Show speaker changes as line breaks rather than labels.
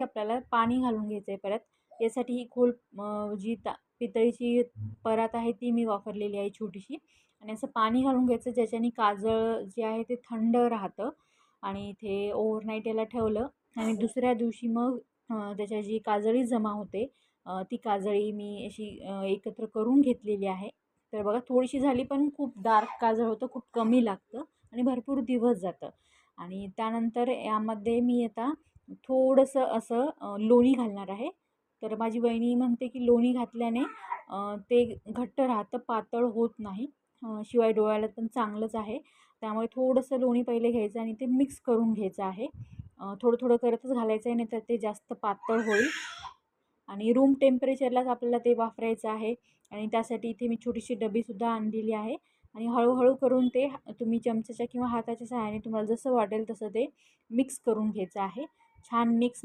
आपल्याला पाणी घालून घ्यायचं आहे परत। यासाठी ही खोल जी पितळीची परात आहे ती मी वापरलेली आहे छोटीशी। आणि असं पाणी घालून घ्यायचं ज्याच्याने काजळ जे आहे ते थंड राहतं। आणि इथे ओव्हरनाईट याला ठेवलं आणि दुसऱ्या दिवशी मग त्याच्या जी काजळी जमा होते ती काजळी मी अशी एकत्र करून घेतलेली आहे। तर बघा थोडीशी झाली, पण खूप डार्क काजळ होतं, खूप कमी लागतं आणि भरपूर दिवस जातं। आणि त्यानंतर यामध्ये मी आता थोडंसं असं लोणी घालणार आहे। तर माझी वहिनी म्हणते की लोणी घातल्याने ते घट्ट राहतं, पातळ होत नाही, शिवाय डोळ्याला पण चांगलंच आहे। त्यामुळे थोडंसं लोणी पहिले घ्यायचं आणि ते मिक्स करून घ्यायचं आहे। थोडं थोडं करतच घालायचं आहे, नाही तर ते जास्त पातळ होईल। आणि रूम टेम्परेचरलाच आपल्याला ते वापरायचं आहे। आणि त्यासाठी इथे मी छोटीशी डबीसुद्धा आणलेली आहे। आणि हळूहळू करून ते तुम्ही चमच्याच्या किंवा हाताच्या सहाय्याने तुम्हाला जसं वाटेल तसं ते मिक्स करून घ्यायचं आहे। छान मिक्स